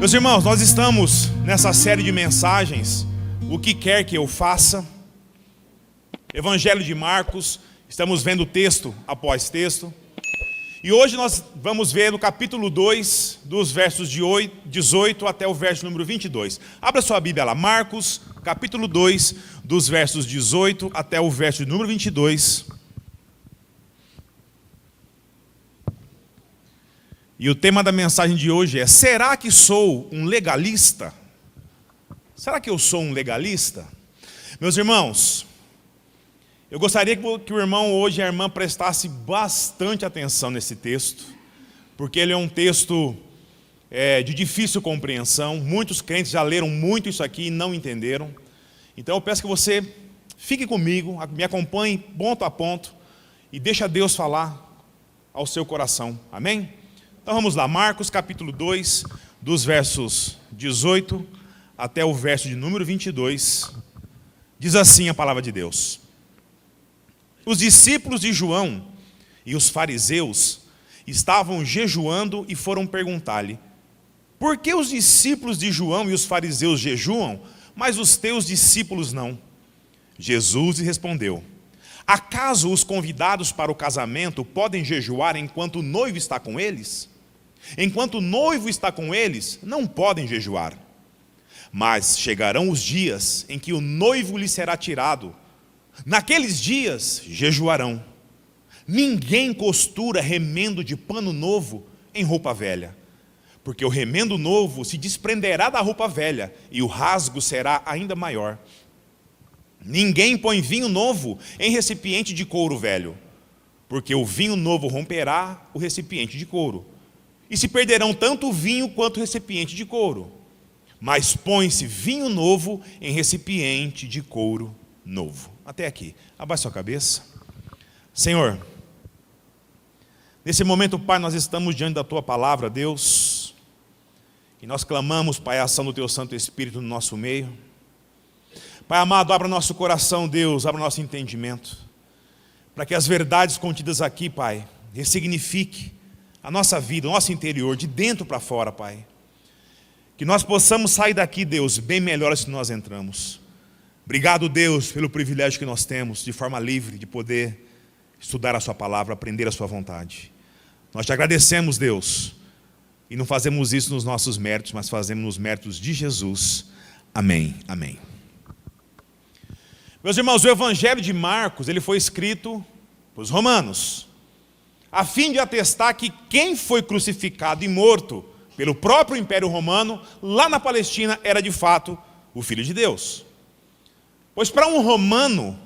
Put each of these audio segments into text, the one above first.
Meus irmãos, nós estamos nessa série de mensagens, O que quer que eu faça, Evangelho de Marcos, estamos vendo texto após texto, e hoje nós vamos ver no capítulo 2, dos versos de 18 até o verso número 22. Abra sua Bíblia lá, Marcos, capítulo 2, dos versos 18 até o verso número 22. E o tema da mensagem de hoje é: será que sou um legalista? Será que eu sou um legalista? Meus irmãos, eu gostaria que o irmão hoje e a irmã prestasse bastante atenção nesse texto, porque ele é um texto de difícil compreensão. Muitos crentes já leram muito isso aqui e não entenderam. Então eu peço que você fique comigo, me acompanhe ponto a ponto e deixa Deus falar ao seu coração. Amém? Então vamos lá, Marcos capítulo 2, dos versos 18 até o verso de número 22, diz assim a palavra de Deus: Os discípulos de João e os fariseus estavam jejuando e foram perguntar-lhe: por que os discípulos de João e os fariseus jejuam, mas os teus discípulos não? Jesus lhe respondeu: acaso os convidados para o casamento podem jejuar enquanto o noivo está com eles? Enquanto o noivo está com eles, não podem jejuar. Mas chegarão os dias em que o noivo lhe será tirado. Naqueles dias jejuarão. Ninguém costura remendo de pano novo em roupa velha, porque o remendo novo se desprenderá da roupa velha e o rasgo será ainda maior. Ninguém põe vinho novo em recipiente de couro velho, porque o vinho novo romperá o recipiente de couro, e se perderão tanto o vinho quanto o recipiente de couro. Mas põe-se vinho novo em recipiente de couro novo. Até aqui. Abaixe sua cabeça. Senhor, nesse momento, Pai, nós estamos diante da Tua palavra, Deus, e nós clamamos, Pai, a ação do Teu Santo Espírito no nosso meio. Pai amado, abra nosso coração, Deus, abra nosso entendimento, para que as verdades contidas aqui, Pai, ressignifique a nossa vida, o nosso interior, de dentro para fora, Pai. Que nós possamos sair daqui, Deus, bem melhores que nós entramos. Obrigado, Deus, pelo privilégio que nós temos, de forma livre, de poder estudar a Sua palavra, aprender a Sua vontade. Nós te agradecemos, Deus, e não fazemos isso nos nossos méritos, mas fazemos nos méritos de Jesus. Amém, amém. Meus irmãos, o Evangelho de Marcos, ele foi escrito para os romanos, a fim de atestar que quem foi crucificado e morto pelo próprio Império Romano, lá na Palestina, era de fato o Filho de Deus. Pois para um romano,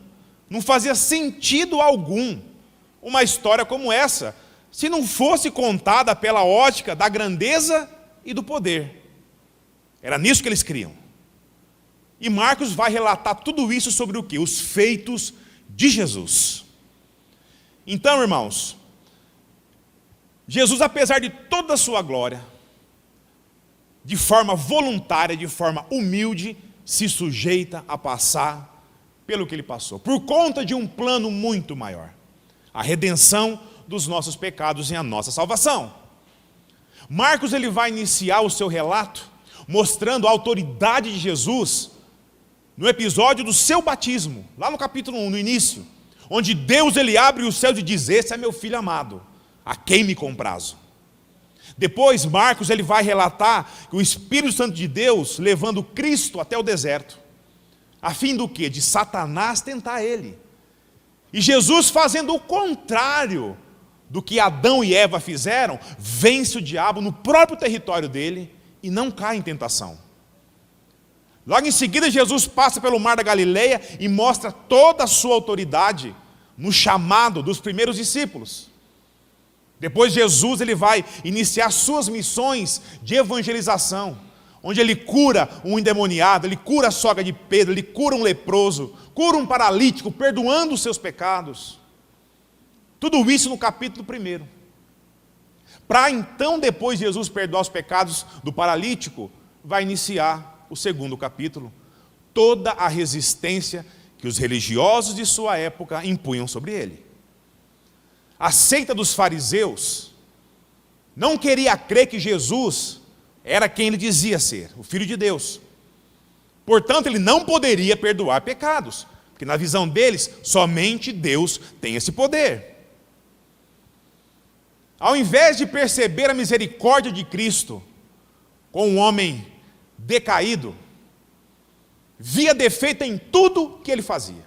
não fazia sentido algum uma história como essa, se não fosse contada pela ótica da grandeza e do poder. Era nisso que eles criam. E Marcos vai relatar tudo isso sobre o quê? Os feitos de Jesus. Então, irmãos, Jesus, apesar de toda a sua glória, de forma voluntária, de forma humilde, se sujeita a passar pelo que ele passou, por conta de um plano muito maior, a redenção dos nossos pecados e a nossa salvação. Marcos, ele vai iniciar o seu relato mostrando a autoridade de Jesus no episódio do seu batismo, lá no capítulo 1, no início, onde Deus, ele abre o céu e diz: esse é meu filho amado, a quem me comprazo. Depois, Marcos, ele vai relatar que o Espírito Santo de Deus levando Cristo até o deserto, a fim do quê? De Satanás tentar ele. E Jesus, fazendo o contrário do que Adão e Eva fizeram, vence o diabo no próprio território dele e não cai em tentação. Logo em seguida, Jesus passa pelo mar da Galileia e mostra toda a sua autoridade no chamado dos primeiros discípulos. Depois Jesus, ele vai iniciar suas missões de evangelização, onde ele cura um endemoniado, ele cura a sogra de Pedro, ele cura um leproso, cura um paralítico, perdoando os seus pecados. Tudo isso no capítulo 1. Para então, depois de Jesus perdoar os pecados do paralítico, vai iniciar o 2º capítulo, toda a resistência que os religiosos de sua época impunham sobre ele. A seita dos fariseus não queria crer que Jesus era quem ele dizia ser, o Filho de Deus. Portanto, ele não poderia perdoar pecados, porque na visão deles, somente Deus tem esse poder. Ao invés de perceber a misericórdia de Cristo com um homem decaído, via defeito em tudo que ele fazia.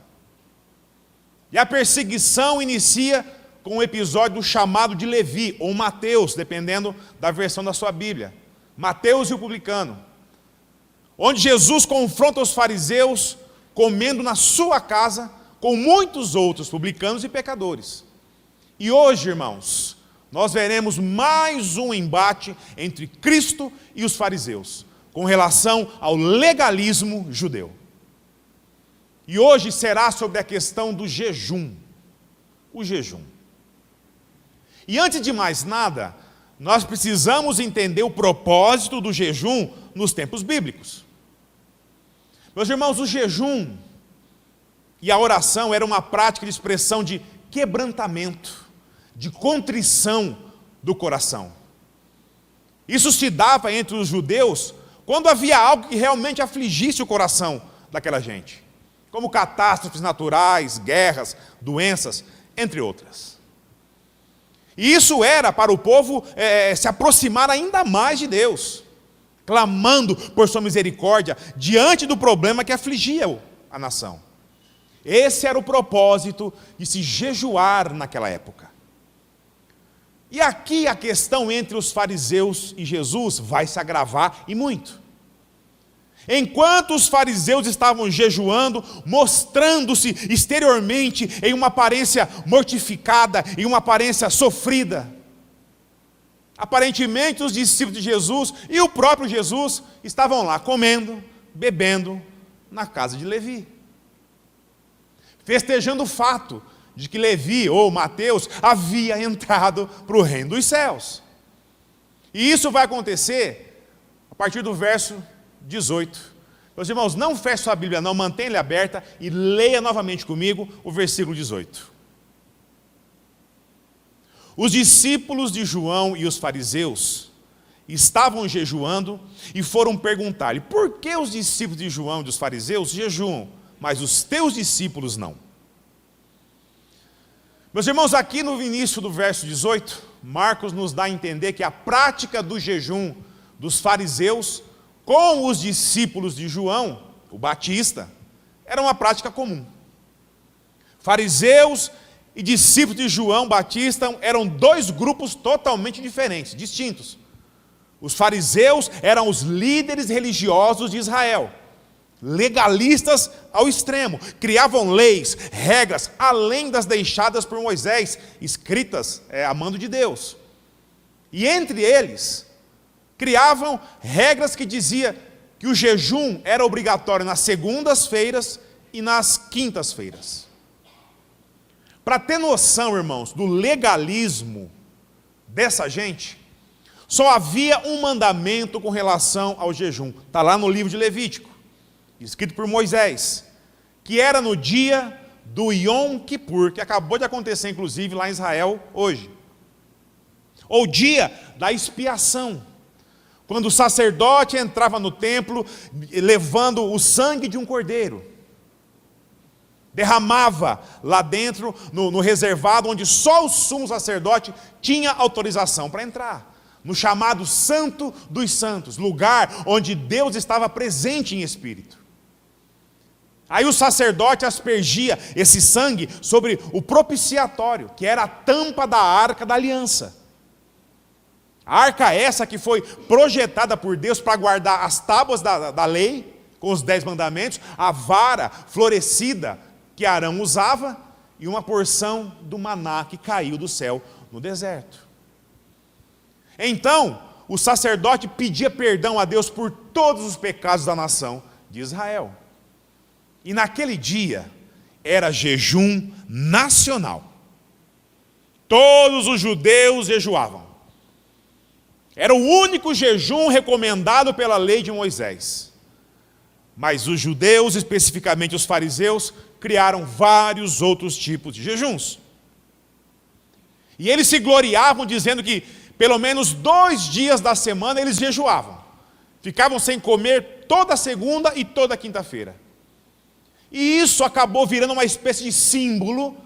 E a perseguição inicia com o episódio do chamado de Levi, ou Mateus, dependendo da versão da sua Bíblia. Mateus e o publicano. Onde Jesus confronta os fariseus comendo na sua casa com muitos outros publicanos e pecadores. E hoje, irmãos, nós veremos mais um embate entre Cristo e os fariseus, com relação ao legalismo judeu. E hoje será sobre a questão do jejum. O jejum. E antes de mais nada, nós precisamos entender o propósito do jejum nos tempos bíblicos. Meus irmãos, o jejum e a oração era uma prática de expressão de quebrantamento, de contrição do coração. Isso se dava entre os judeus quando havia algo que realmente afligisse o coração daquela gente, como catástrofes naturais, guerras, doenças, entre outras. E isso era para o povo se aproximar ainda mais de Deus, clamando por sua misericórdia diante do problema que afligia a nação. Esse era o propósito de se jejuar naquela época. E aqui a questão entre os fariseus e Jesus vai se agravar e muito. Enquanto os fariseus estavam jejuando, mostrando-se exteriormente em uma aparência mortificada, em uma aparência sofrida, aparentemente os discípulos de Jesus e o próprio Jesus estavam lá comendo, bebendo na casa de Levi, festejando o fato de que Levi, ou Mateus, havia entrado para o reino dos céus. E isso vai acontecer a partir do verso 18. Meus irmãos, não feche sua Bíblia não, mantenha ela aberta e leia novamente comigo o versículo 18. Os discípulos de João e os fariseus estavam jejuando e foram perguntar-lhe: por que os discípulos de João e dos fariseus jejuam, mas os teus discípulos não? Meus irmãos, aqui no início do verso 18, Marcos nos dá a entender que a prática do jejum dos fariseus com os discípulos de João, o Batista, era uma prática comum. Fariseus e discípulos de João Batista eram dois grupos totalmente diferentes, distintos. Os fariseus eram os líderes religiosos de Israel, legalistas ao extremo, criavam leis, regras, além das deixadas por Moisés, escritas a mando de Deus. E entre eles, criavam regras que diziam que o jejum era obrigatório nas segundas-feiras e nas quintas-feiras. Para ter noção, irmãos, do legalismo dessa gente, só havia um mandamento com relação ao jejum. Está lá no livro de Levítico, escrito por Moisés, que era no dia do Yom Kippur, que acabou de acontecer, inclusive, lá em Israel hoje. Ou dia da expiação, quando o sacerdote entrava no templo levando o sangue de um cordeiro, derramava lá dentro, no reservado, onde só o sumo sacerdote tinha autorização para entrar, no chamado Santo dos Santos, lugar onde Deus estava presente em espírito. Aí o sacerdote aspergia esse sangue sobre o propiciatório, que era a tampa da arca da aliança. A arca essa que foi projetada por Deus para guardar as tábuas da lei, com os 10 mandamentos, a vara florescida que Arão usava e uma porção do maná que caiu do céu no deserto. Então, o sacerdote pedia perdão a Deus por todos os pecados da nação de Israel. E naquele dia, era jejum nacional. Todos os judeus jejuavam. Era o único jejum recomendado pela lei de Moisés. Mas os judeus, especificamente os fariseus, criaram vários outros tipos de jejuns. E eles se gloriavam dizendo que pelo menos 2 dias da semana eles jejuavam. Ficavam sem comer toda segunda e toda quinta-feira. E isso acabou virando uma espécie de símbolo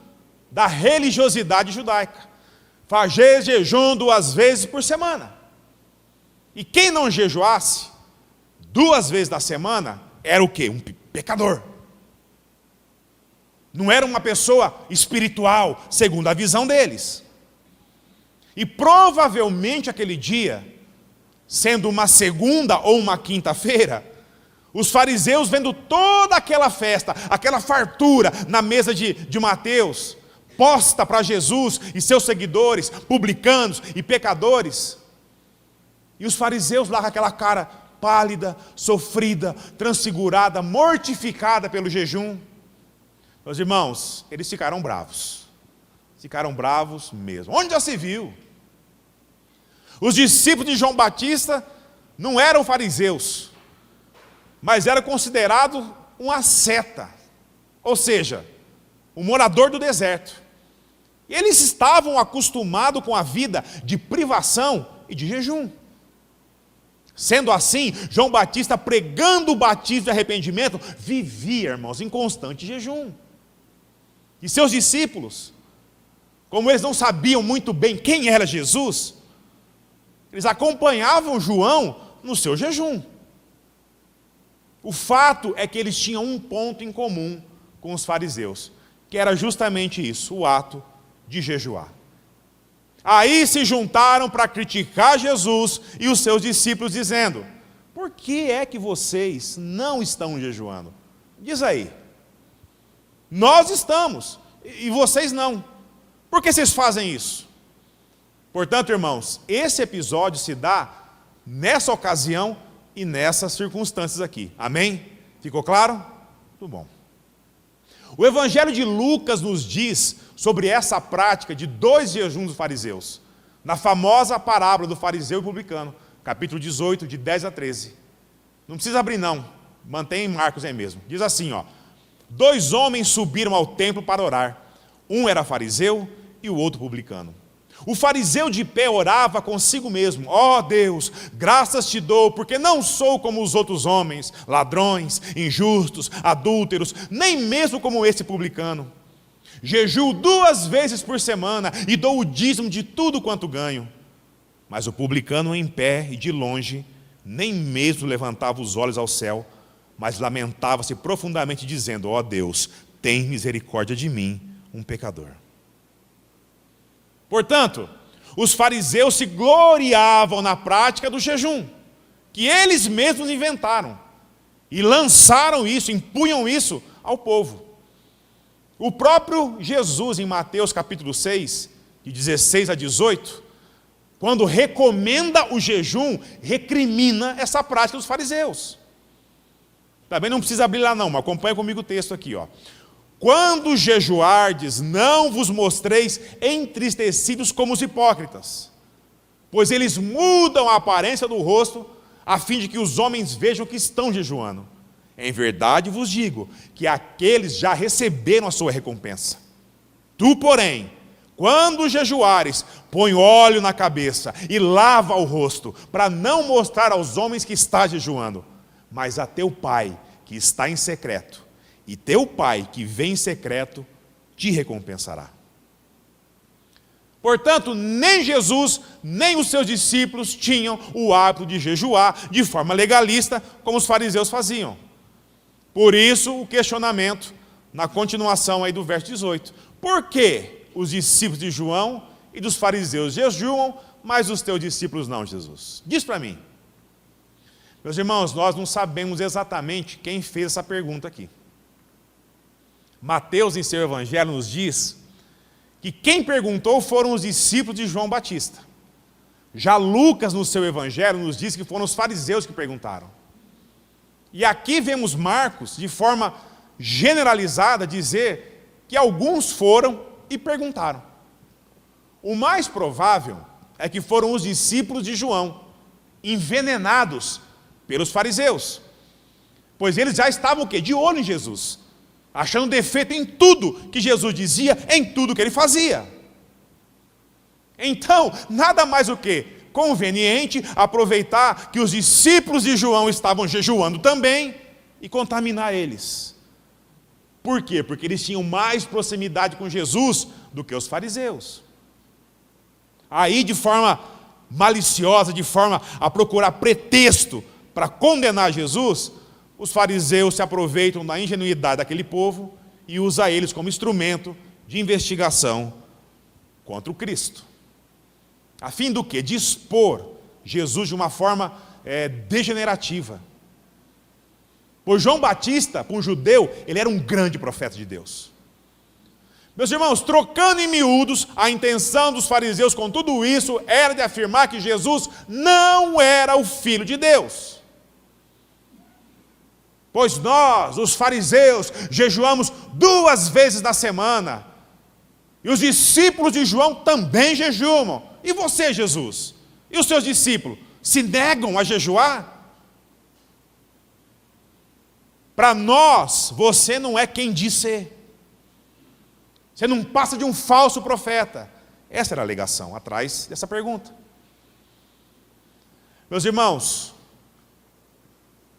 da religiosidade judaica. Fazer jejum 2 vezes por semana. E quem não jejuasse 2 vezes na semana era o quê? Um pecador. Não era uma pessoa espiritual, segundo a visão deles. E provavelmente aquele dia, sendo uma segunda ou uma quinta-feira, os fariseus vendo toda aquela festa, aquela fartura na mesa de Mateus, posta para Jesus e seus seguidores, publicanos e pecadores, e os fariseus lá com aquela cara pálida, sofrida, transfigurada, mortificada pelo jejum. Meus irmãos, eles ficaram bravos mesmo. Onde já se viu? Os discípulos de João Batista não eram fariseus, mas eram considerados um asceta, ou seja, um morador do deserto. E eles estavam acostumados com a vida de privação e de jejum. Sendo assim, João Batista, pregando o batismo de arrependimento, vivia, irmãos, em constante jejum. E seus discípulos, como eles não sabiam muito bem quem era Jesus, eles acompanhavam João no seu jejum. O fato é que eles tinham um ponto em comum com os fariseus, que era justamente isso, o ato de jejuar. Aí se juntaram para criticar Jesus e os seus discípulos, dizendo: por que é que vocês não estão jejuando? Diz aí. Nós estamos, e vocês não. Por que vocês fazem isso? Portanto, irmãos, esse episódio se dá nessa ocasião e nessas circunstâncias aqui. Amém? Ficou claro? Muito bom. O Evangelho de Lucas nos diz sobre essa prática de 2 jejuns dos fariseus, na famosa parábola do fariseu e publicano, capítulo 18, de 10 a 13. Não precisa abrir não, mantém em Marcos aí mesmo. Diz assim, 2 homens subiram ao templo para orar. Um era fariseu e o outro publicano. O fariseu de pé orava consigo mesmo: ó Deus, graças te dou, porque não sou como os outros homens, ladrões, injustos, adúlteros, nem mesmo como esse publicano. Jejuo 2 vezes por semana e dou o dízimo de tudo quanto ganho. Mas o publicano, em pé e de longe, nem mesmo levantava os olhos ao céu, mas lamentava-se profundamente, dizendo: ó Deus, tem misericórdia de mim, um pecador. Portanto, os fariseus se gloriavam na prática do jejum, que eles mesmos inventaram, e lançaram isso, impunham isso ao povo. O próprio Jesus, em Mateus capítulo 6, de 16 a 18, quando recomenda o jejum, recrimina essa prática dos fariseus. Também não precisa abrir lá não, mas acompanha comigo o texto aqui. Quando jejuardes, não vos mostreis entristecidos como os hipócritas, pois eles mudam a aparência do rosto, a fim de que os homens vejam que estão jejuando. Em verdade vos digo, que aqueles já receberam a sua recompensa. Tu, porém, quando jejuares, põe óleo na cabeça e lava o rosto, para não mostrar aos homens que está jejuando, mas a teu Pai que está em secreto, e teu Pai que vem em secreto te recompensará. Portanto, nem Jesus, nem os seus discípulos tinham o hábito de jejuar de forma legalista, como os fariseus faziam. Por isso, o questionamento, na continuação aí do verso 18. Por que os discípulos de João e dos fariseus jejuam, mas os teus discípulos não, Jesus? Diz para mim. Meus irmãos, nós não sabemos exatamente quem fez essa pergunta aqui. Mateus, em seu evangelho, nos diz que quem perguntou foram os discípulos de João Batista. Já Lucas, no seu evangelho, nos diz que foram os fariseus que perguntaram. E aqui vemos Marcos, de forma generalizada, dizer que alguns foram e perguntaram. O mais provável é que foram os discípulos de João, envenenados pelos fariseus. Pois eles já estavam o quê? De olho em Jesus, achando defeito em tudo que Jesus dizia, em tudo que ele fazia. Então, nada mais o quê? conveniente aproveitar que os discípulos de João estavam jejuando também e contaminar eles. Por quê? Porque eles tinham mais proximidade com Jesus do que os fariseus. Aí, de forma maliciosa, de forma a procurar pretexto para condenar Jesus, os fariseus se aproveitam da ingenuidade daquele povo e usam eles como instrumento de investigação contra o Cristo. A fim do quê? De expor Jesus de uma forma degenerativa. Pois João Batista, para um judeu, ele era um grande profeta de Deus. Meus irmãos, trocando em miúdos, a intenção dos fariseus com tudo isso era de afirmar que Jesus não era o Filho de Deus. Pois nós, os fariseus, jejuamos 2 vezes na semana. E os discípulos de João também jejuam. E você, Jesus? E os seus discípulos? Se negam a jejuar? Para nós, você não é quem diz ser. Você não passa de um falso profeta. Essa era a alegação atrás dessa pergunta. Meus irmãos,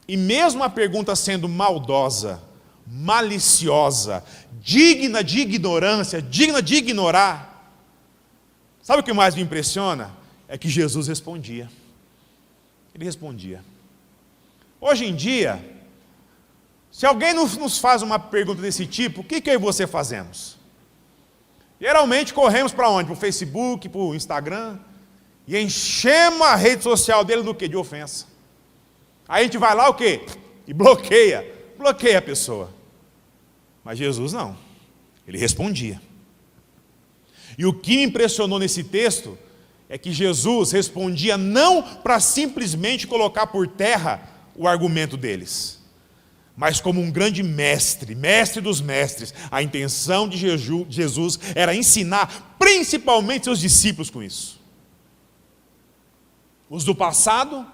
e mesmo a pergunta sendo maldosa, maliciosa, digna de ignorância, digna de ignorar, sabe o que mais me impressiona? É que Jesus respondia. Ele respondia. Hoje em dia, se alguém nos faz uma pergunta desse tipo, o que eu e você fazemos? Geralmente corremos para onde? Para o Facebook, para o Instagram, e enchemos a rede social dele do quê? De ofensa. Aí a gente vai lá o quê? E bloqueia a pessoa. Mas Jesus não, ele respondia. E o que me impressionou nesse texto é que Jesus respondia não para simplesmente colocar por terra o argumento deles, mas como um grande mestre dos mestres. A intenção de Jesus era ensinar principalmente seus discípulos com isso. Os do passado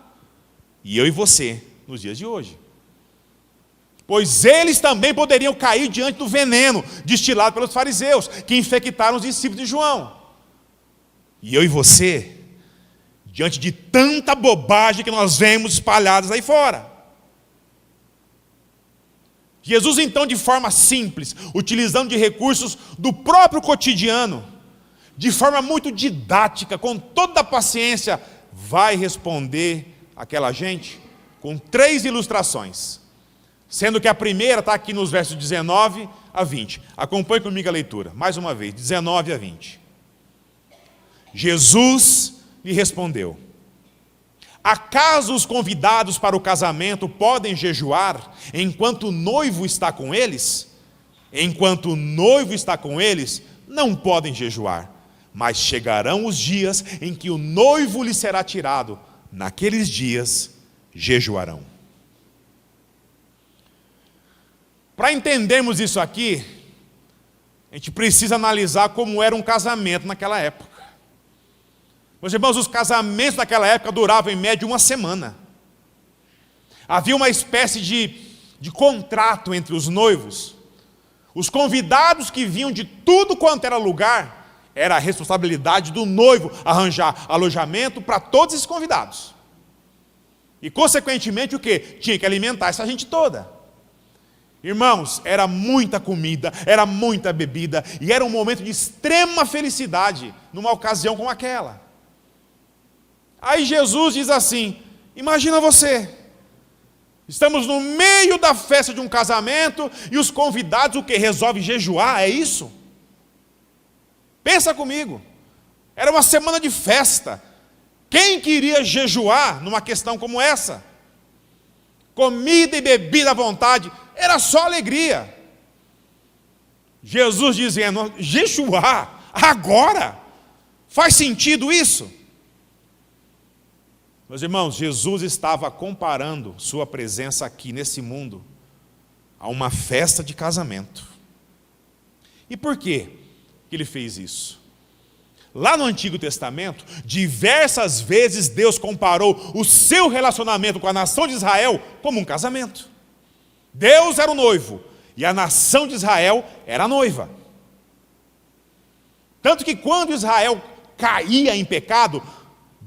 e eu e você nos dias de hoje. Pois eles também poderiam cair diante do veneno destilado pelos fariseus, que infectaram os discípulos de João. E eu e você, diante de tanta bobagem que nós vemos espalhadas aí fora. Jesus, então, de forma simples, utilizando de recursos do próprio cotidiano, de forma muito didática, com toda a paciência, vai responder àquela gente com 3 ilustrações. Sendo que a primeira está aqui nos versos 19 a 20. Acompanhe comigo a leitura, mais uma vez, 19 a 20. Jesus lhe respondeu: acaso os convidados para o casamento podem jejuar enquanto o noivo está com eles? Enquanto o noivo está com eles, não podem jejuar, mas chegarão os dias em que o noivo lhe será tirado. Naqueles dias jejuarão. Para entendermos isso aqui, a gente precisa analisar como era um casamento naquela época. Meus irmãos, os casamentos naquela época duravam em média 1 semana. Havia uma espécie de contrato entre os noivos. Os convidados que vinham de tudo quanto era lugar, era a responsabilidade do noivo arranjar alojamento para todos esses convidados. E, consequentemente, o quê? Tinha que alimentar essa gente toda. Irmãos, era muita comida, era muita bebida, e era um momento de extrema felicidade numa ocasião como aquela. Aí Jesus diz assim: imagina você, estamos no meio da festa de um casamento e os convidados o que? Resolvem jejuar, é isso? Pensa comigo, era uma semana de festa. Quem queria jejuar numa questão como essa? Comida e bebida à vontade, era só alegria. Jesus dizendo: jejuar agora? Faz sentido isso? Meus irmãos, Jesus estava comparando sua presença aqui nesse mundo a uma festa de casamento. E por quê que ele fez isso? Lá no Antigo Testamento, diversas vezes Deus comparou o seu relacionamento com a nação de Israel como um casamento. Deus era o noivo e a nação de Israel era a noiva. Tanto que quando Israel caía em pecado,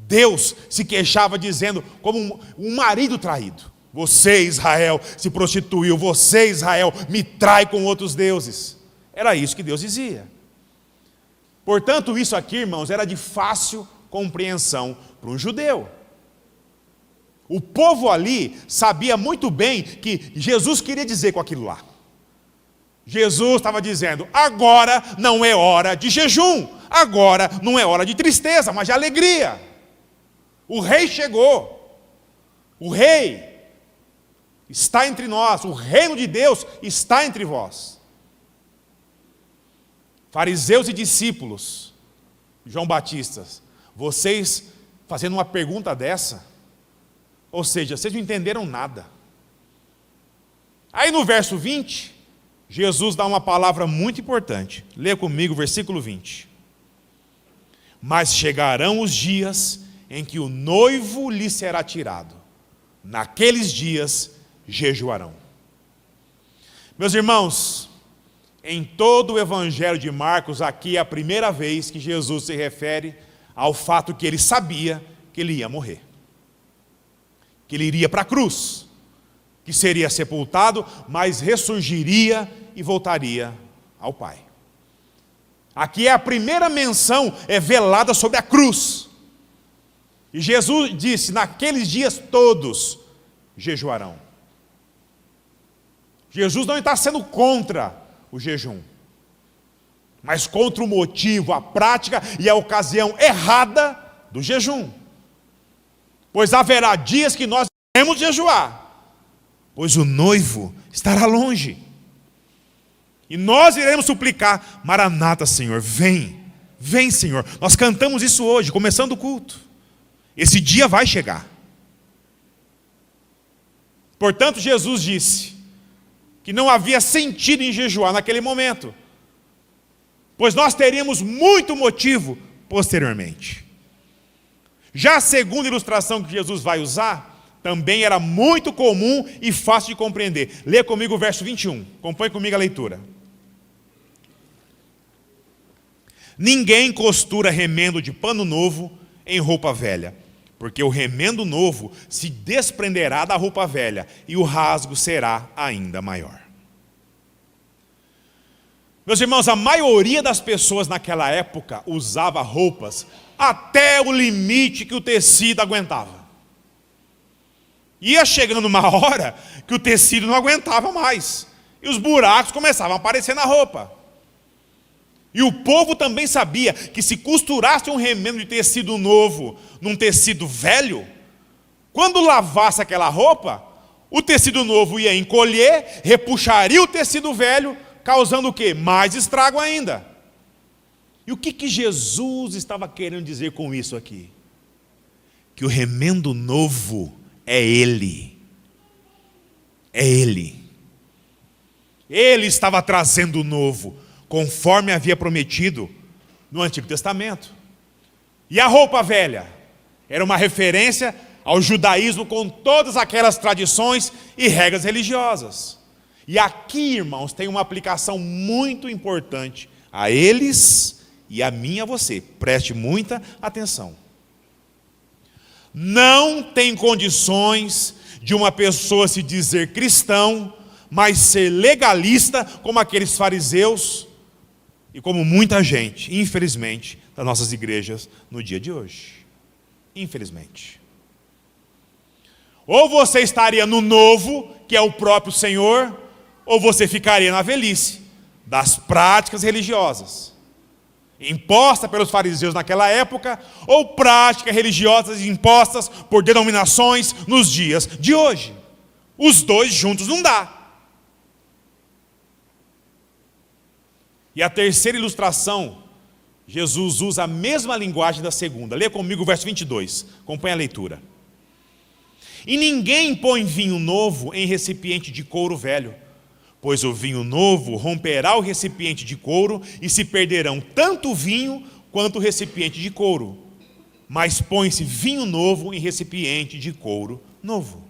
Deus se queixava dizendo, como um marido traído: você, Israel, se prostituiu, você, Israel, me trai com outros deuses. Era isso que Deus dizia. Portanto, isso aqui, irmãos, era de fácil compreensão para um judeu. O povo ali sabia muito bem que Jesus queria dizer com aquilo lá. Jesus estava dizendo: agora não é hora de jejum, agora não é hora de tristeza, mas de alegria. O rei chegou, o rei está entre nós, o reino de Deus está entre vós. Fariseus e discípulos, João Batista, vocês fazendo uma pergunta dessa, ou seja, vocês não entenderam nada. Aí no verso 20, Jesus dá uma palavra muito importante. Leia comigo o versículo 20. Mas chegarão os dias em que o noivo lhe será tirado. Naqueles dias jejuarão. Meus irmãos, em todo o evangelho de Marcos, aqui é a primeira vez que Jesus se refere ao fato que ele sabia que ele ia morrer. Que ele iria para a cruz, que seria sepultado, mas ressurgiria e voltaria ao Pai. Aqui é a primeira menção velada sobre a cruz. E Jesus disse: naqueles dias todos jejuarão. Jesus não está sendo contra o jejum, mas contra o motivo, a prática e a ocasião errada do jejum. Pois haverá dias que nós iremos jejuar, pois o noivo estará longe. E nós iremos suplicar: Maranata, Senhor, vem, vem, Senhor. Nós cantamos isso hoje, começando o culto. Esse dia vai chegar. Portanto, Jesus disse que não havia sentido em jejuar naquele momento, pois nós teríamos muito motivo posteriormente. Já a segunda ilustração que Jesus vai usar, também era muito comum e fácil de compreender. Leia comigo o verso 21. Acompanhe comigo a leitura. Ninguém costura remendo de pano novo em roupa velha, porque o remendo novo se desprenderá da roupa velha e o rasgo será ainda maior. Meus irmãos, a maioria das pessoas naquela época usava roupas até o limite que o tecido aguentava. Ia chegando uma hora que o tecido não aguentava mais, e os buracos começavam a aparecer na roupa. E o povo também sabia que se costurasse um remendo de tecido novo num tecido velho, quando lavasse aquela roupa, o tecido novo ia encolher, repuxaria o tecido velho, causando o quê? Mais estrago ainda. E o que Jesus estava querendo dizer com isso aqui? Que o remendo novo é Ele. É Ele. Ele estava trazendo o novo, conforme havia prometido no Antigo Testamento. E a roupa velha era uma referência ao judaísmo com todas aquelas tradições e regras religiosas. E aqui, irmãos, tem uma aplicação muito importante a eles e a mim e a você. Preste muita atenção. Não tem condições de uma pessoa se dizer cristão, mas ser legalista como aqueles fariseus e como muita gente, infelizmente, das nossas igrejas no dia de hoje. Infelizmente. Ou você estaria no novo, que é o próprio Senhor, ou você ficaria na velhice das práticas religiosas imposta pelos fariseus naquela época, ou práticas religiosas impostas por denominações nos dias de hoje. Os dois juntos não dá. E a terceira ilustração, Jesus usa a mesma linguagem da segunda. Leia comigo o verso 22, acompanhe a leitura. E ninguém põe vinho novo em recipiente de couro velho, pois o vinho novo romperá o recipiente de couro e se perderão tanto o vinho quanto o recipiente de couro. Mas põe-se vinho novo em recipiente de couro novo.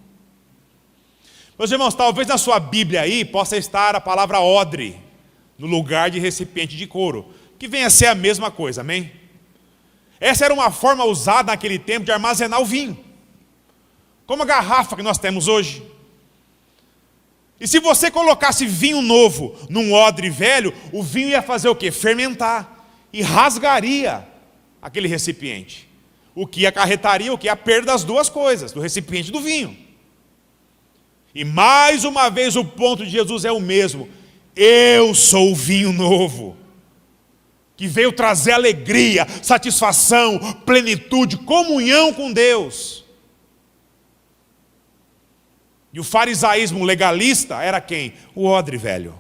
Meus irmãos, talvez na sua Bíblia aí possa estar a palavra odre, no lugar de recipiente de couro, que venha a ser a mesma coisa, amém? Essa era uma forma usada naquele tempo de armazenar o vinho, como a garrafa que nós temos hoje. E se você colocasse vinho novo num odre velho, o vinho ia fazer o quê? Fermentar, e rasgaria aquele recipiente, o que acarretaria o quê? A perda das duas coisas, do recipiente e do vinho. E mais uma vez o ponto de Jesus é o mesmo: eu sou o vinho novo, que veio trazer alegria, satisfação, plenitude, comunhão com Deus. E o farisaísmo legalista era quem? O odre velho,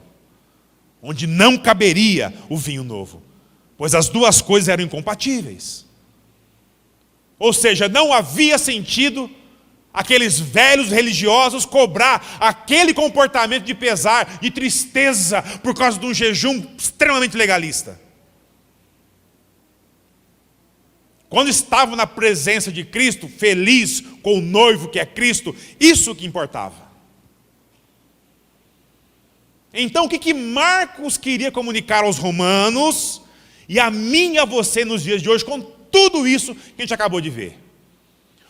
onde não caberia o vinho novo, pois as duas coisas eram incompatíveis. Ou seja, não havia sentido aqueles velhos religiosos cobrar aquele comportamento de pesar, de tristeza, por causa de um jejum extremamente legalista. Quando estavam na presença de Cristo, feliz com o noivo que é Cristo, isso que importava. Então o que Marcos queria comunicar aos romanos, e a mim e a você nos dias de hoje, com tudo isso que a gente acabou de ver?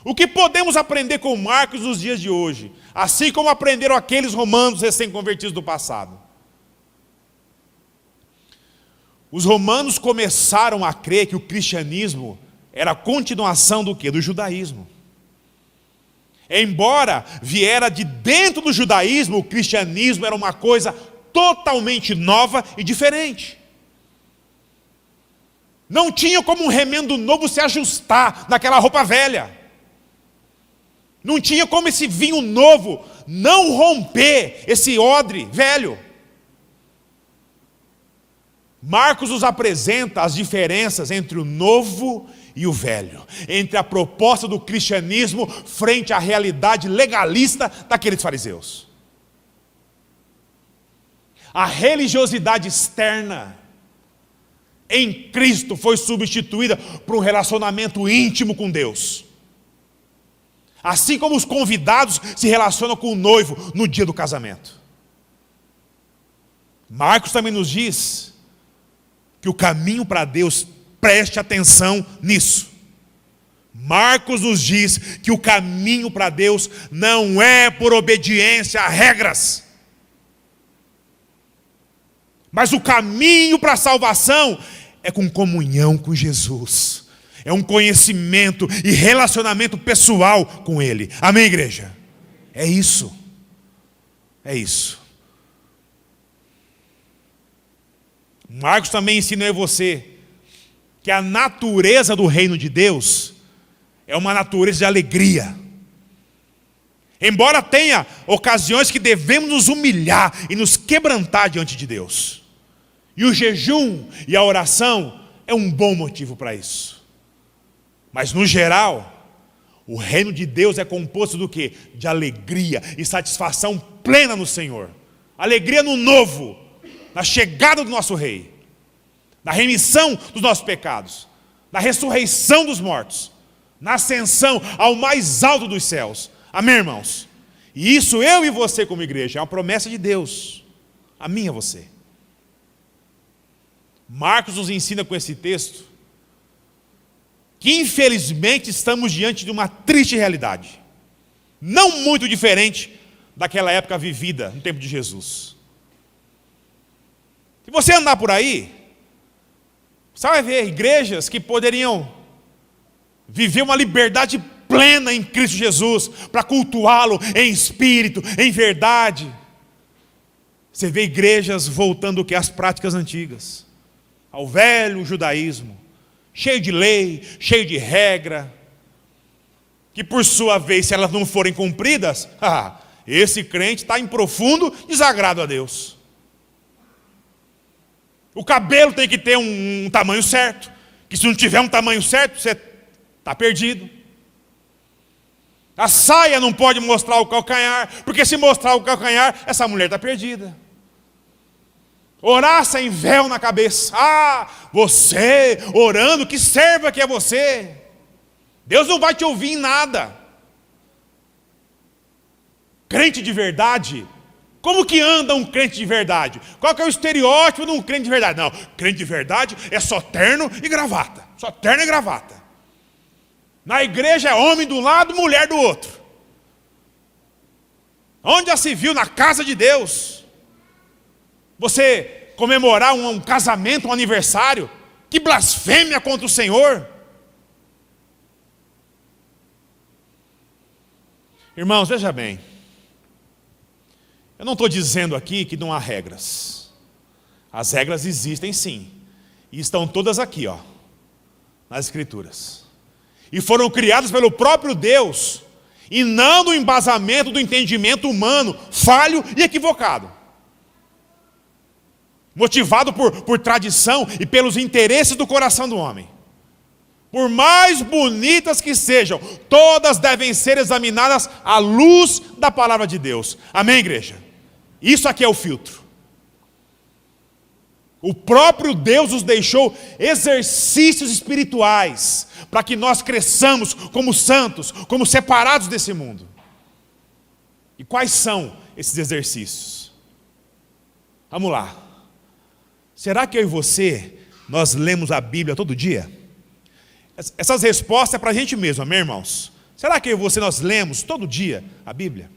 O que podemos aprender com Marcos nos dias de hoje, assim como aprenderam aqueles romanos recém-convertidos do passado? Os romanos começaram a crer que o cristianismo era a continuação do quê? Do judaísmo. Embora viera de dentro do judaísmo, o cristianismo era uma coisa totalmente nova e diferente. Não tinha como um remendo novo se ajustar naquela roupa velha. Não tinha como esse vinho novo não romper esse odre velho. Marcos nos apresenta as diferenças entre o novo e o velho, entre a proposta do cristianismo frente à realidade legalista daqueles fariseus. A religiosidade externa em Cristo foi substituída por um relacionamento íntimo com Deus. Assim como os convidados se relacionam com o noivo no dia do casamento. Marcos também nos diz que o caminho para Deus, preste atenção nisso. Marcos nos diz que o caminho para Deus não é por obediência a regras. Mas o caminho para a salvação é com comunhão com Jesus. É um conhecimento e relacionamento pessoal com Ele. Amém, igreja? É isso. É isso. Marcos também ensina a você que a natureza do reino de Deus é uma natureza de alegria. Embora tenha ocasiões que devemos nos humilhar e nos quebrantar diante de Deus. E o jejum e a oração é um bom motivo para isso. Mas no geral, o reino de Deus é composto do quê? De alegria e satisfação plena no Senhor. Alegria no novo, na chegada do nosso Rei, na remissão dos nossos pecados, na ressurreição dos mortos, na ascensão ao mais alto dos céus. Amém, irmãos? E isso eu e você como igreja, é uma promessa de Deus, a mim e a você. Marcos nos ensina com esse texto que infelizmente estamos diante de uma triste realidade, não muito diferente daquela época vivida no tempo de Jesus. Se você andar por aí, você vai ver igrejas que poderiam viver uma liberdade plena em Cristo Jesus, para cultuá-lo em espírito, em verdade. Você vê igrejas voltando o que? Às práticas antigas, ao velho judaísmo, cheio de lei, cheio de regra, que por sua vez, se elas não forem cumpridas, esse crente está em profundo desagrado a Deus. O cabelo tem que ter um tamanho certo, que se não tiver um tamanho certo, você está perdido. A saia não pode mostrar o calcanhar, porque se mostrar o calcanhar, essa mulher está perdida. Orar sem véu na cabeça. Você orando, que serva que é você? Deus não vai te ouvir em nada. Crente de verdade, como que anda um crente de verdade? Qual que é o estereótipo de um crente de verdade? Não, crente de verdade é só terno e gravata. Só terno e gravata. Na igreja é homem de um lado, mulher do outro. Onde já se viu na casa de Deus você comemorar um casamento, um aniversário? Que blasfêmia contra o Senhor. Irmãos, veja bem. Eu não estou dizendo aqui que não há regras. As regras existem sim. E estão todas aqui, ó, nas Escrituras. E foram criadas pelo próprio Deus. E não no embasamento do entendimento humano, falho e equivocado. Motivado por tradição e pelos interesses do coração do homem. Por mais bonitas que sejam, todas devem ser examinadas à luz da palavra de Deus. Amém, igreja? Isso aqui é o filtro. O próprio Deus nos deixou exercícios espirituais para que nós cresçamos como santos, como separados desse mundo. E quais são esses exercícios? Vamos lá. Será que eu e você, nós lemos a Bíblia todo dia? Essas respostas é para a gente mesmo, amém, irmãos? Será que eu e você, nós lemos todo dia a Bíblia?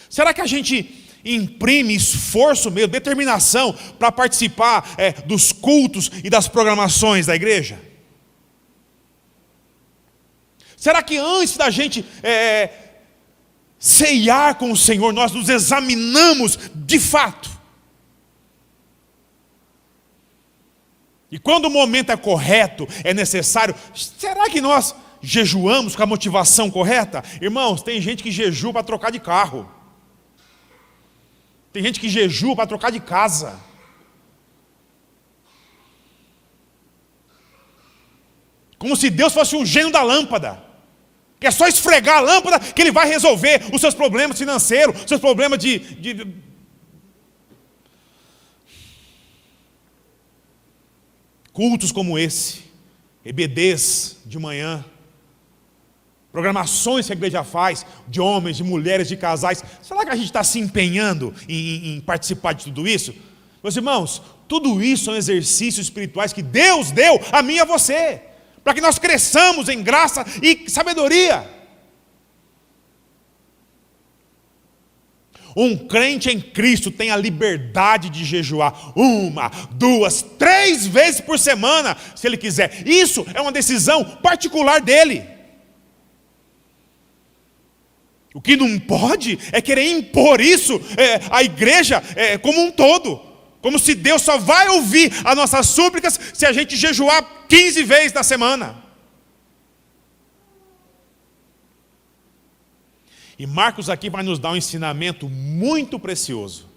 Será que a gente imprime esforço mesmo, determinação para participar dos cultos e das programações da igreja? Será que antes da gente ceiar com o Senhor, nós nos examinamos de fato? E quando o momento é correto, é necessário, será que nós jejuamos com a motivação correta? Irmãos, tem gente que jejua para trocar de carro. Tem gente que jejua para trocar de casa. Como se Deus fosse um gênio da lâmpada. Que é só esfregar a lâmpada que Ele vai resolver os seus problemas financeiros, os seus problemas de... Cultos como esse, EBDs de manhã, programações que a igreja faz, de homens, de mulheres, de casais. Será que a gente está se empenhando em participar de tudo isso? Meus irmãos, tudo isso são exercícios espirituais que Deus deu a mim e a você, para que nós cresçamos em graça e sabedoria. Um crente em Cristo tem a liberdade de jejuar 1, 2, 3 vezes por semana, se ele quiser. Isso é uma decisão particular dele. O que não pode é querer impor isso à igreja como um todo. Como se Deus só vai ouvir as nossas súplicas se a gente jejuar 15 vezes na semana. E Marcos aqui vai nos dar um ensinamento muito precioso,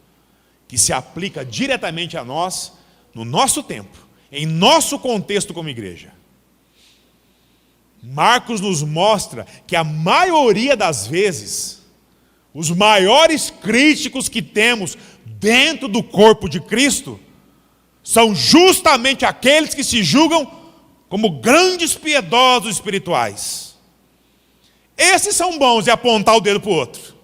que se aplica diretamente a nós, no nosso tempo, em nosso contexto como igreja. Marcos nos mostra que a maioria das vezes, os maiores críticos que temos dentro do corpo de Cristo, são justamente aqueles que se julgam como grandes piedosos espirituais. Esses são bons de apontar o dedo para o outro.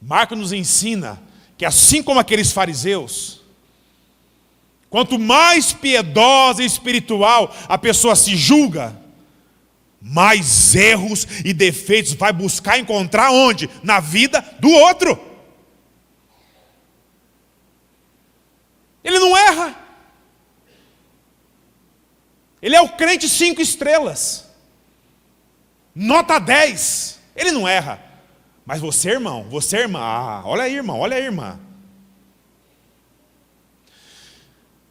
Marcos nos ensina que assim como aqueles fariseus, quanto mais piedosa e espiritual a pessoa se julga, mais erros e defeitos vai buscar encontrar onde? Na vida do outro. Ele não erra. Ele é o crente 5 estrelas. Nota 10. Ele não erra. Mas você, irmão, você, irmã, olha aí, irmão, olha aí, irmã.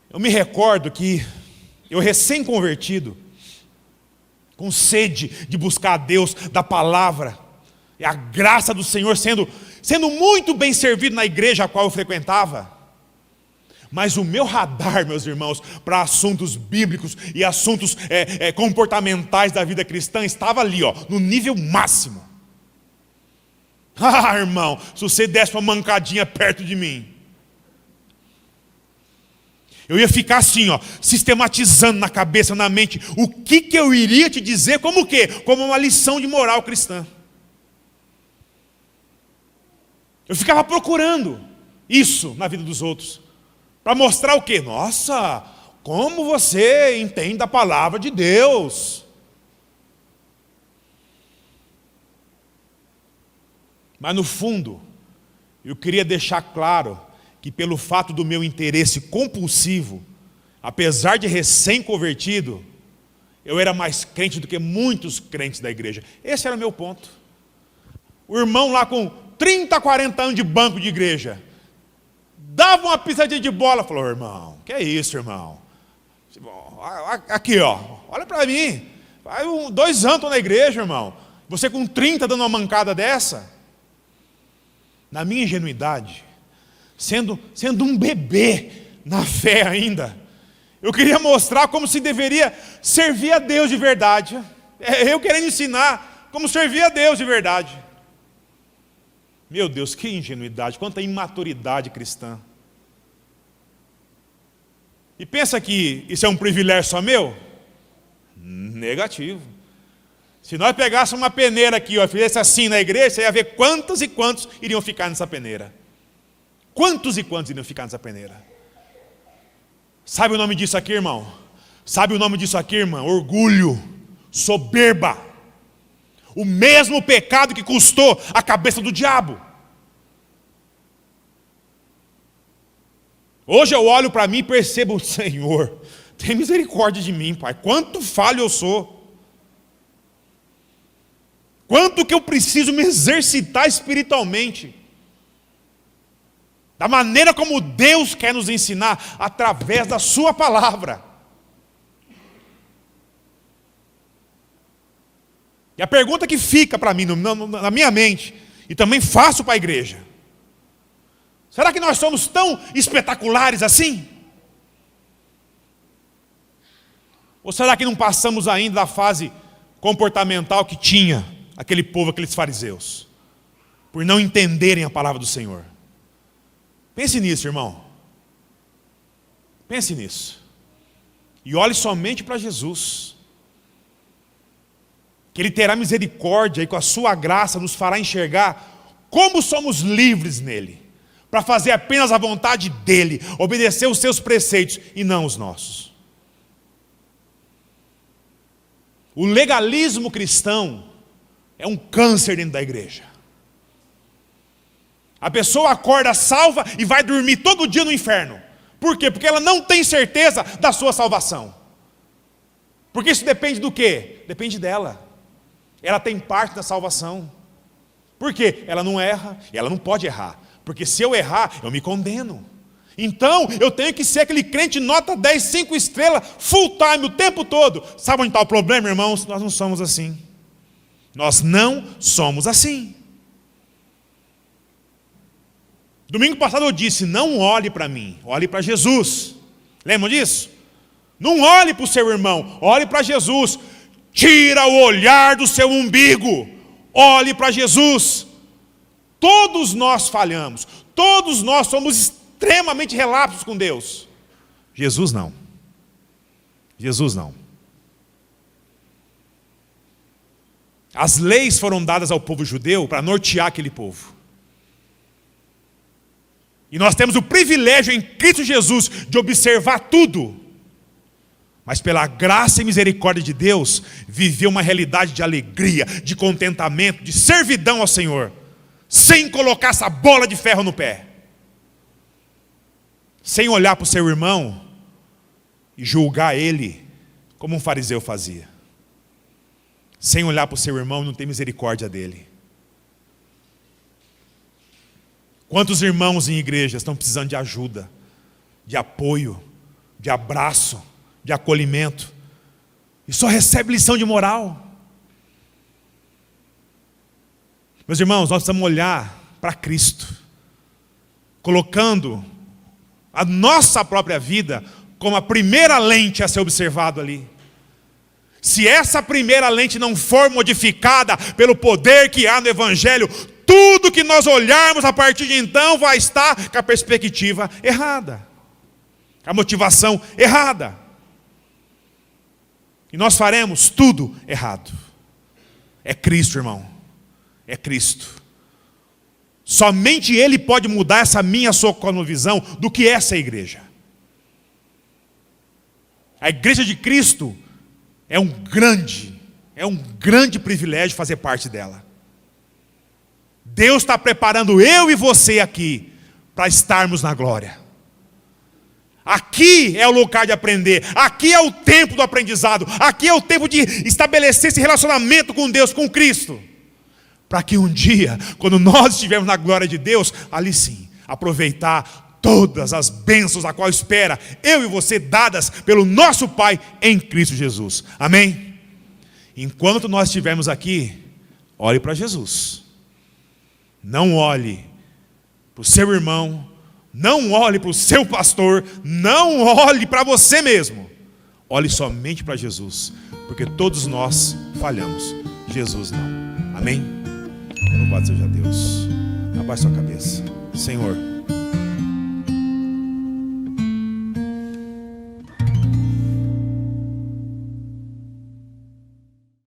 Eu me recordo que eu recém-convertido, com sede de buscar a Deus, da palavra, e a graça do Senhor sendo muito bem servido na igreja a qual eu frequentava. Mas o meu radar, meus irmãos, para assuntos bíblicos e assuntos comportamentais da vida cristã estava ali, ó, no nível máximo. Ah, irmão, se você desse uma mancadinha perto de mim, eu ia ficar assim, ó, sistematizando na cabeça, na mente, o que eu iria te dizer, como o quê? Como uma lição de moral cristã. Eu ficava procurando isso na vida dos outros. Para mostrar o quê? Nossa, como você entende a palavra de Deus? Mas no fundo, eu queria deixar claro que pelo fato do meu interesse compulsivo, apesar de recém-convertido, eu era mais crente do que muitos crentes da igreja. Esse era o meu ponto. O irmão lá com 30, 40 anos de banco de igreja, dava uma pisadinha de bola, falou: irmão, que é isso, irmão? Aqui, ó, olha para mim, faz 2 anos estou na igreja, irmão. Você com 30 dando uma mancada dessa? Na minha ingenuidade, sendo um bebê na fé ainda, eu queria mostrar como se deveria servir a Deus de verdade. Eu querendo ensinar como servir a Deus de verdade. Meu Deus, que ingenuidade, quanta imaturidade cristã. E pensa que isso é um privilégio só meu? Negativo. Se nós pegássemos uma peneira aqui, ó, fizesse assim na igreja, você ia ver quantos e quantos iriam ficar nessa peneira. Quantos e quantos iriam ficar nessa peneira? Sabe o nome disso aqui, irmão? Sabe o nome disso aqui, irmão? Orgulho, soberba. O mesmo pecado que custou a cabeça do diabo. Hoje eu olho para mim e percebo: Senhor, tem misericórdia de mim, Pai. Quanto falho eu sou. Quanto que eu preciso me exercitar espiritualmente. Da maneira como Deus quer nos ensinar, através da sua palavra. E a pergunta que fica para mim, na minha mente, e também faço para a igreja: será que nós somos tão espetaculares assim? Ou será que não passamos ainda da fase comportamental que tinha aquele povo, aqueles fariseus, por não entenderem a palavra do Senhor? Pense nisso, irmão. Pense nisso. E olhe somente para Jesus. Que Ele terá misericórdia e com a sua graça nos fará enxergar como somos livres nele, para fazer apenas a vontade dEle, obedecer os seus preceitos e não os nossos. O legalismo cristão é um câncer dentro da igreja. A pessoa acorda salva e vai dormir todo dia no inferno. Por quê? Porque ela não tem certeza da sua salvação. Porque isso depende do quê? Depende dela. Ela tem parte da salvação. Por quê? Ela não erra e ela não pode errar. Porque se eu errar, eu me condeno. Então, eu tenho que ser aquele crente nota 10, 5 estrelas, full time, o tempo todo. Sabe onde está o problema, irmãos? Nós não somos assim. Nós não somos assim. Domingo passado eu disse: não olhe para mim, olhe para Jesus. Lembram disso? Não olhe para o seu irmão, olhe para Jesus. Tira o olhar do seu umbigo, olhe para Jesus. Todos nós falhamos, todos nós somos extremamente relapsos com Deus. Jesus não. Jesus não. As leis foram dadas ao povo judeu para nortear aquele povo. E nós temos o privilégio em Cristo Jesus de observar tudo. Mas pela graça e misericórdia de Deus, viver uma realidade de alegria, de contentamento, de servidão ao Senhor, sem colocar essa bola de ferro no pé. Sem olhar para o seu irmão e julgar ele como um fariseu fazia. Sem olhar para o seu irmão e não ter misericórdia dele. Quantos irmãos em igrejas estão precisando de ajuda, de apoio, de abraço, de acolhimento, e só recebe lição de moral? Meus irmãos, nós precisamos olhar para Cristo, colocando a nossa própria vida como a primeira lente a ser observado ali. Se essa primeira lente não for modificada pelo poder que há no Evangelho, tudo que nós olharmos a partir de então vai estar com a perspectiva errada, a motivação errada. E nós faremos tudo errado. É Cristo, irmão. É Cristo. Somente Ele pode mudar essa minha, sua cosmovisão do que é essa igreja. A igreja de Cristo é um grande privilégio fazer parte dela. Deus está preparando eu e você aqui para estarmos na glória. Aqui é o lugar de aprender, aqui é o tempo do aprendizado, aqui é o tempo de estabelecer esse relacionamento com Deus, com Cristo. Para que um dia, quando nós estivermos na glória de Deus, ali sim, aproveitar todas as bênçãos a qual espera eu e você, dadas pelo nosso Pai em Cristo Jesus. Amém? Enquanto nós estivermos aqui, olhe para Jesus. Não olhe para o seu irmão, não olhe para o seu pastor, não olhe para você mesmo. Olhe somente para Jesus, porque todos nós falhamos, Jesus não. Amém? Louvado seja Deus. Abaixe sua cabeça. Senhor,